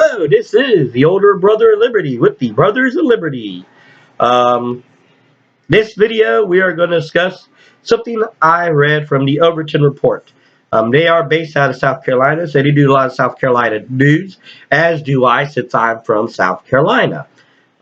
Hello, this is the older brother of Liberty with the Brothers of Liberty. Um, this video, we are going to discuss something I read from the Overton Report. They are based out of South Carolina, so they do a lot of South Carolina news, as do I, since I'm from South Carolina.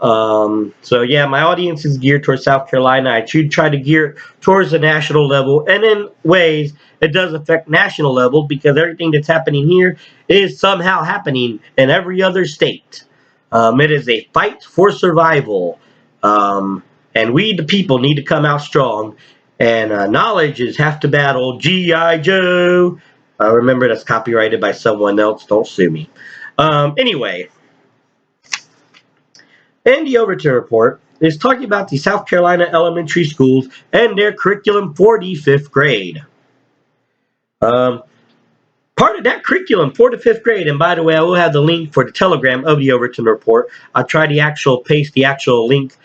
So yeah, my audience is geared towards South Carolina. I try to gear it towards the national level, and in ways it does affect national level because everything that's happening here is somehow happening in every other state. It is a fight for survival, and we the people need to come out strong. And knowledge is half the battle. G.I. Joe. Remember that's copyrighted by someone else. Don't sue me. Anyway. And the Overton Report is talking about the South Carolina elementary schools and their curriculum for the fifth grade. Part of that curriculum for the fifth grade, and by the way, I will have the link for the Telegram of the Overton Report. I'll try to paste the actual link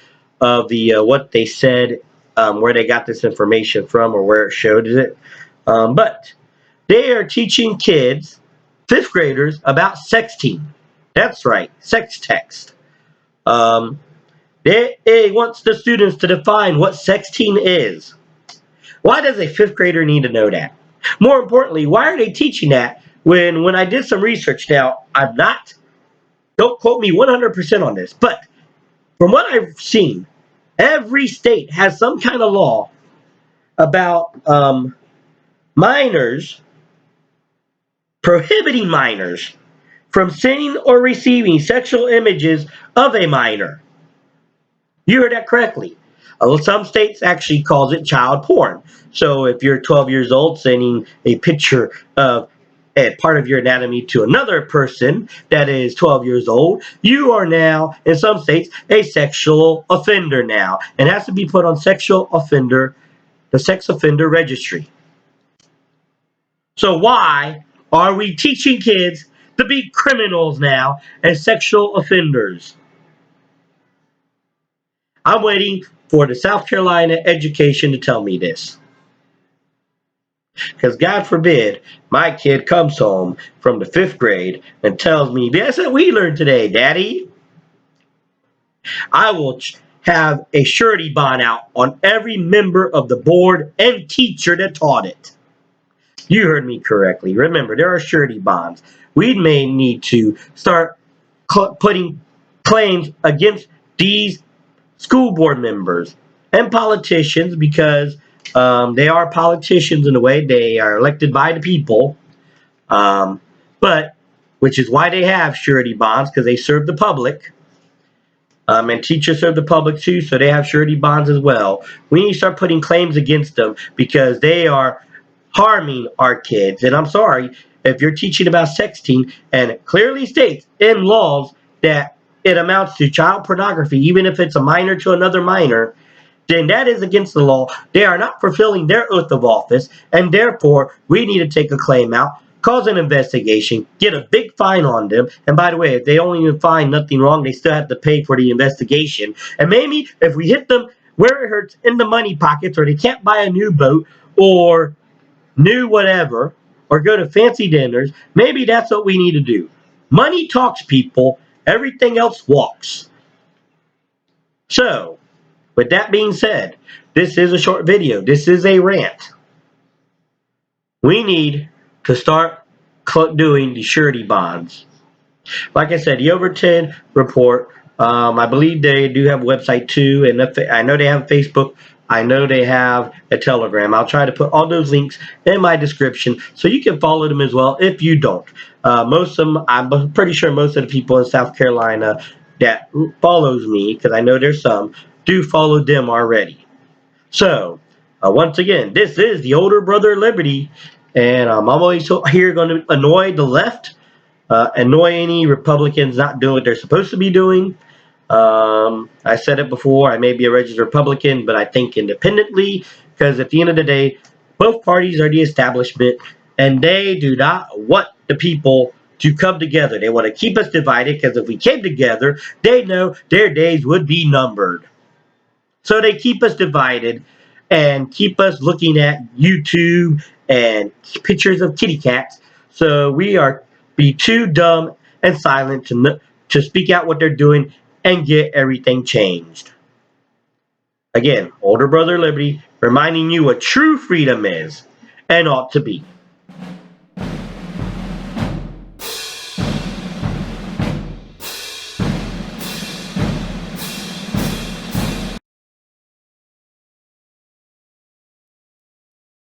of the what they said, where they got this information from, or where it showed it. But they are teaching kids, fifth graders, about sexting. That's right, sex text. It wants the students to define what sexting is. Why does a fifth grader need to know that? More importantly, why are they teaching that when I did some research? Now, don't quote me 100% on this, but from what I've seen, every state has some kind of law about minors, prohibiting minors from sending or receiving sexual images of a minor. You heard that correctly. Some states actually calls it child porn. So if you're 12 years old sending a picture of a part of your anatomy to another person that is 12 years old, you are now, in some states, a sexual offender now. And has to be put on the sex offender registry. So why are we teaching kids to be criminals now and sexual offenders? I'm waiting for the South Carolina education to tell me this. Because God forbid my kid comes home from the fifth grade and tells me, "That's what we learned today, Daddy." I will have a surety bond out on every member of the board and teacher that taught it. You heard me correctly. Remember, there are surety bonds. We may need to start putting claims against these school board members and politicians because they are politicians in a way. They are elected by the people, but which is why they have surety bonds, because they serve the public. And teachers serve the public too, so they have surety bonds as well. We need to start putting claims against them because they are harming our kids. And I'm sorry, if you're teaching about sexting and it clearly states in laws that it amounts to child pornography, even if it's a minor to another minor, then that is against the law. They are not fulfilling their oath of office, and therefore we need to take a claim out, cause an investigation, get a big fine on them. And by the way, if they only find nothing wrong, they still have to pay for the investigation. And maybe if we hit them where it hurts, in the money pockets, or they can't buy a new boat or new whatever, or go to fancy dinners, maybe that's what we need to do. Money talks, people. Everything else walks. So, with that being said, this is a short video. This is a rant. We need to start doing the surety bonds. Like I said, the Overton Report, I believe they do have a website too, and I know they have Facebook. I know they have a Telegram. I'll try to put all those links in my description so you can follow them as well if you don't. Most of them, I'm pretty sure most of the people in South Carolina that follows me, because I know there's some, do follow them already. So, once again, this is the older brother Liberty, and I'm always here going to annoy the left, annoy any Republicans not doing what they're supposed to be doing. I said it before, I may be a registered Republican, but I think independently, because at the end of the day, both parties are the establishment, and they do not want the people to come together. They want to keep us divided, because if we came together, they know their days would be numbered. So they keep us divided and keep us looking at YouTube and pictures of kitty cats. So we are be too dumb and silent to speak out what they're doing and get everything changed. Again, older brother Liberty reminding you what true freedom is and ought to be.